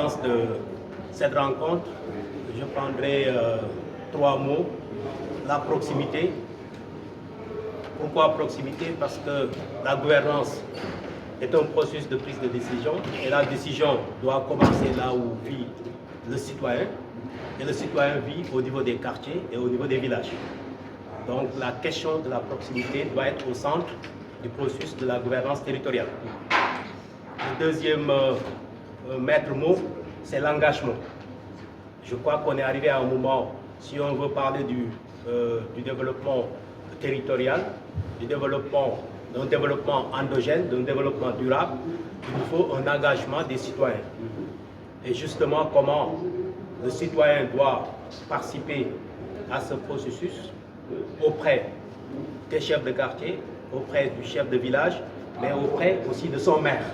l'essence de cette rencontre, je prendrai 3 mots. La proximité. Pourquoi proximité? Parce que la gouvernance est un processus de prise de décision et la décision doit commencer là où vit le citoyen. Et le citoyen vit au niveau des quartiers et au niveau des villages. Donc la question de la proximité doit être au centre du processus de la gouvernance territoriale. Le deuxième maître mot, c'est l'engagement. Je crois qu'on est arrivé à un moment, si on veut parler du développement territorial, d'un développement endogène, d'un développement durable, il nous faut un engagement des citoyens. Et justement, comment le citoyen doit participer à ce processus auprès des chefs de quartier, auprès du chef de village, mais auprès aussi de son maire.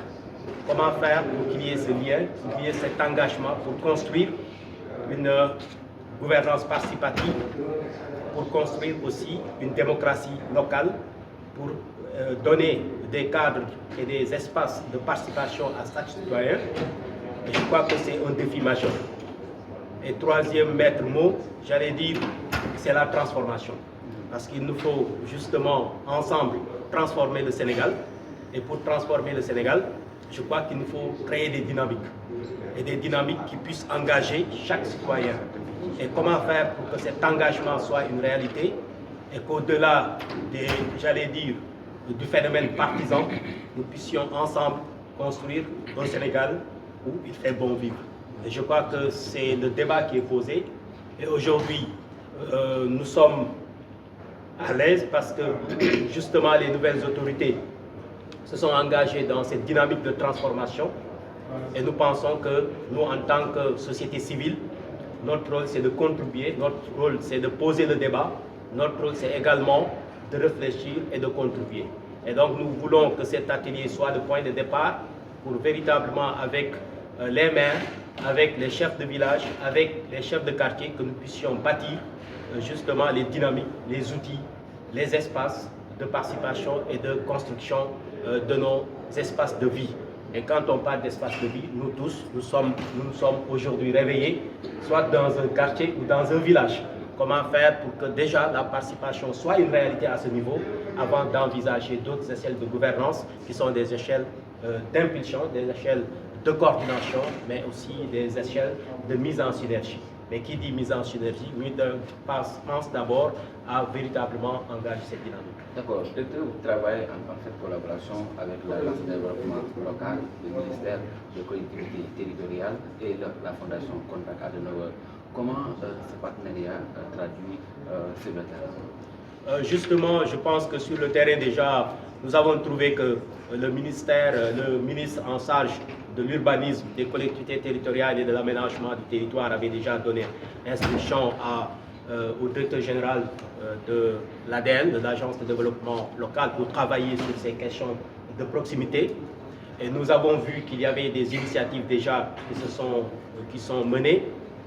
Comment faire pour qu'il y ait ce lien, qu'il y ait cet engagement pour construire une gouvernance participative, pour construire aussi une démocratie locale, pour donner des cadres et des espaces de participation à chaque citoyen. Et je crois que c'est un défi majeur. Et troisième maître mot, j'allais dire, c'est la transformation. Parce qu'il nous faut justement ensemble transformer le Sénégal. Et pour transformer le Sénégal, je crois qu'il nous faut créer des dynamiques. Et des dynamiques qui puissent engager chaque citoyen. Et comment faire pour que cet engagement soit une réalité et qu'au-delà des, j'allais dire, du phénomène partisan, nous puissions ensemble construire un Sénégal où il fait bon vivre. Et je crois que c'est le débat qui est posé. Et aujourd'hui, nous sommes à l'aise parce que justement les nouvelles autorités se sont engagées dans cette dynamique de transformation. Et nous pensons que nous, en tant que société civile, notre rôle c'est de contribuer, notre rôle c'est de poser le débat, notre rôle c'est également de réfléchir et de contribuer. Et donc nous voulons que cet atelier soit le point de départ pour véritablement avec les maires, avec les chefs de village, avec les chefs de quartier, que nous puissions bâtir justement les dynamiques, les outils, les espaces de participation et de construction de nos espaces de vie. Et quand on parle d'espace de vie, nous tous, nous sommes aujourd'hui réveillés, soit dans un quartier ou dans un village. Comment faire pour que déjà la participation soit une réalité à ce niveau, avant d'envisager d'autres échelles de gouvernance qui sont des échelles d'impulsion, des échelles de coordination, mais aussi des échelles de mise en synergie. Mais qui dit mise en synergie, pense d'abord à véritablement engager cette dynamique. D'accord. Vous travaillez en fait collaboration avec l'Agence de développement local, le ministère des collectivités territoriales et la Fondation Contact Adenauer. Comment ce partenariat traduit sur le terrain? Justement, je pense que sur le terrain déjà, nous avons trouvé que le ministre en charge de l'urbanisme, des collectivités territoriales et de l'aménagement du territoire avait déjà donné instruction au directeur général de l'ADL, de l'Agence de développement local, pour travailler sur ces questions de proximité. Et nous avons vu qu'il y avait des initiatives déjà qui sont menées,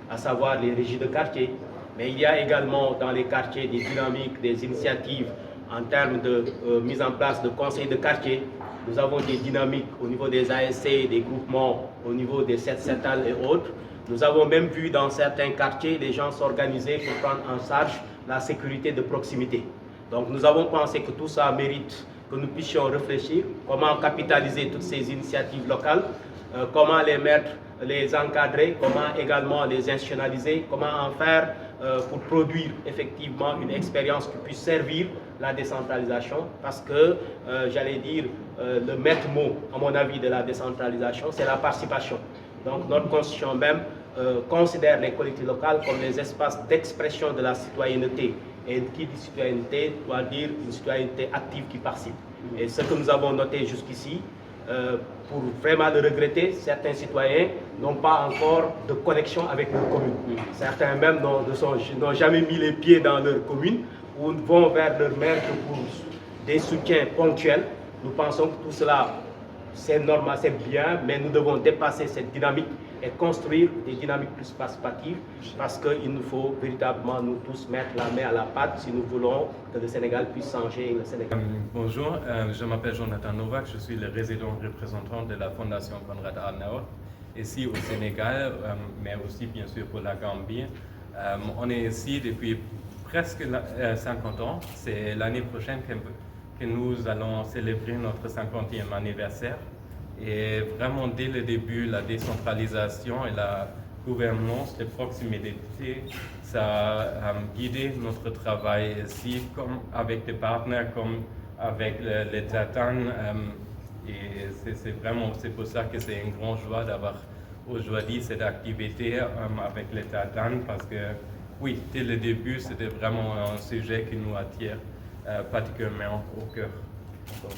à savoir les régies de quartier. Mais il y a également dans les quartiers des dynamiques, des initiatives en termes de mise en place de conseils de quartier. Nous avons des dynamiques au niveau des ASC, des groupements, au niveau des CETAL et autres. Nous avons même vu dans certains quartiers les gens s'organiser pour prendre en charge la sécurité de proximité. Donc nous avons pensé que tout ça mérite que nous puissions réfléchir comment capitaliser toutes ces initiatives locales, comment les mettre, les encadrer, comment également les institutionnaliser, comment en faire pour produire effectivement une expérience qui puisse servir la décentralisation, parce que, j'allais dire, le maître mot, à mon avis, de la décentralisation, c'est la participation. Donc notre constitution même considère les collectivités locales comme les espaces d'expression de la citoyenneté. Et qui dit citoyenneté doit dire une citoyenneté active qui participe. Et ce que nous avons noté jusqu'ici, pour vraiment le regretter, certains citoyens n'ont pas encore de connexion avec leur commune. Certains même n'ont jamais mis les pieds dans leur commune ou vont vers leur maire que pour des soutiens ponctuels. Nous pensons que tout cela, c'est normal, c'est bien, mais nous devons dépasser cette dynamique et construire des dynamiques plus participatives, parce qu'il nous faut véritablement nous tous mettre la main à la pâte si nous voulons que le Sénégal puisse changer le Sénégal. Bonjour, je m'appelle Jonathan Novak, je suis le résident représentant de la Fondation Konrad Adenauer. ici au Sénégal, mais aussi bien sûr pour la Gambie. On est ici depuis presque 50 ans. C'est l'année prochaine que nous allons célébrer notre 50e anniversaire. Et vraiment, dès le début, la décentralisation et la gouvernance de proximité, ça a guidé notre travail ici, comme avec des partenaires comme avec les Tatans. Et c'est pour ça que c'est une grande joie d'avoir aujourd'hui cette activité avec les Tatans, parce que oui, dès le début, c'était vraiment un sujet qui nous attire particulièrement au cœur.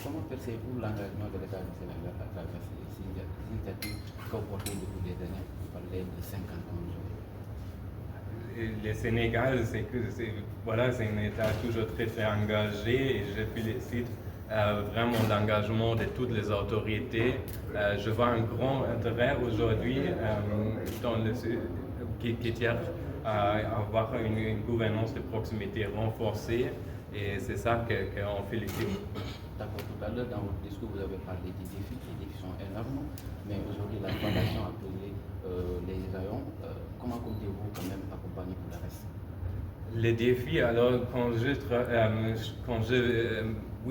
Comment percevez-vous l'engagement de l'État du Sénégal à travers ces initiatives que vous portez depuis des années? Vous parlez de 50 ans. Le Sénégal, c'est un État toujours très, très engagé, et je félicite vraiment l'engagement de toutes les autorités. Je vois un grand intérêt aujourd'hui qui tient à avoir une gouvernance de proximité renforcée, et c'est ça qu'on félicite. D'accord, tout à l'heure dans votre discours vous avez parlé des défis. Les défis sont énormes, mais aujourd'hui la Fondation a posé les jalons. Comment comptez-vous quand même accompagner pour le reste? Les défis, alors quand je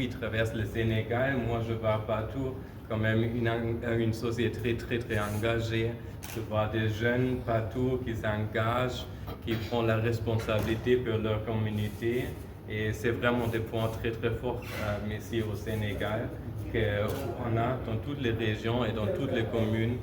traverse le Sénégal, moi je vois partout quand même une société très très engagée. Je vois des jeunes partout qui s'engagent, qui prennent la responsabilité pour leur communauté. Et c'est vraiment des points très très forts ici au Sénégal, qu'on a dans toutes les régions et dans toutes les communes.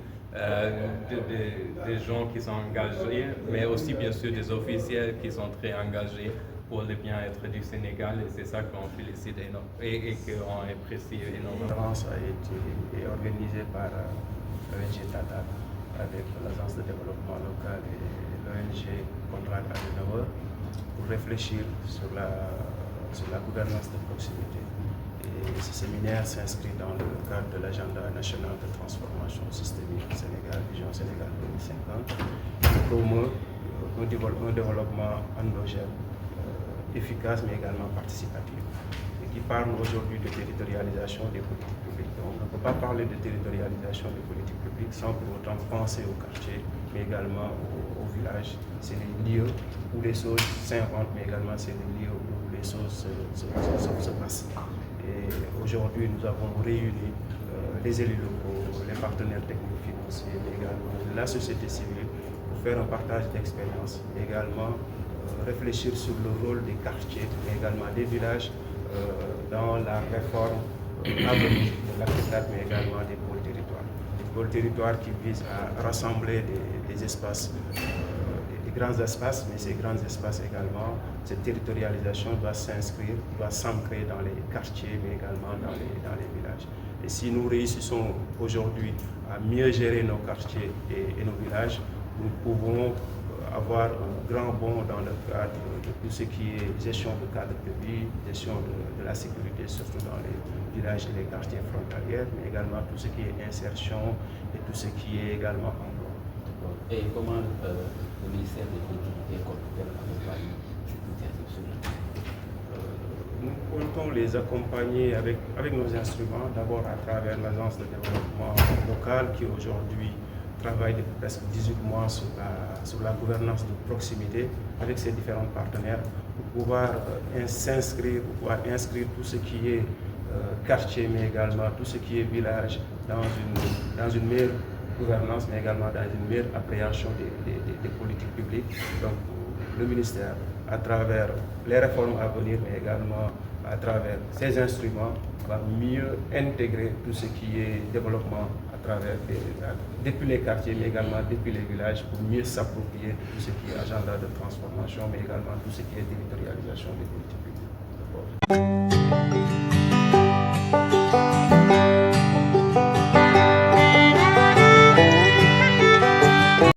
Des gens qui sont engagés, mais aussi bien sûr des officiels qui sont très engagés pour le bien-être du Sénégal, et c'est ça qu'on félicite et qu'on apprécie énormément. La conférence a été organisée par l'ONG Tata avec l'Agence de développement local et l'ONG Contrat Adenauer pour réfléchir sur la gouvernance de proximité. Et ce séminaire s'inscrit dans le cadre de l'agenda national de transformation systémique Sénégal, Vision Sénégal 2050, qui promeut un développement endogène, efficace mais également participatif, et qui parle aujourd'hui de territorialisation des politiques publiques. Donc, on ne peut pas parler de territorialisation des politiques publiques sans pour autant penser au quartier, mais également au village. C'est des lieux où les choses s'inventent, mais également c'est des lieux où les choses se passent. Et aujourd'hui, nous avons réuni les élus locaux, les partenaires techniques financiers, mais également la société civile pour faire un partage d'expériences, mais également réfléchir sur le rôle des quartiers, mais également des villages dans la réforme à venir de l'habitat, mais également des pôles territoires. Des pôles territoires qui visent à rassembler des espaces, des grands espaces, mais ces grands espaces également, cette territorialisation doit s'inscrire, doit s'ancrer dans les quartiers, mais également dans les villages. Et si nous réussissons aujourd'hui à mieux gérer nos quartiers et nos villages, nous pouvons avoir un grand bond dans le cadre de tout ce qui est gestion de cadre de vie, gestion de la sécurité, surtout dans les villages et les quartiers frontaliers, mais également tout ce qui est insertion et tout ce qui est également emploi. Et comment le ministère des Collectivités compte-t-il accompagner cette initiative? Nous comptons les accompagner avec nos instruments, d'abord à travers l'Agence de développement local qui aujourd'hui travaille depuis presque 18 mois sur la gouvernance de proximité avec ses différents partenaires pour pouvoir inscrire tout ce qui est quartier, mais également tout ce qui est village dans une meilleure gouvernance, mais également dans une meilleure appréhension des politiques publiques. Donc, le ministère, à travers les réformes à venir, mais également à travers ces instruments, va mieux intégrer tout ce qui est développement à travers depuis les quartiers, mais également depuis les villages, pour mieux s'approprier tout ce qui est agenda de transformation, mais également tout ce qui est territorialisation des politiques publiques.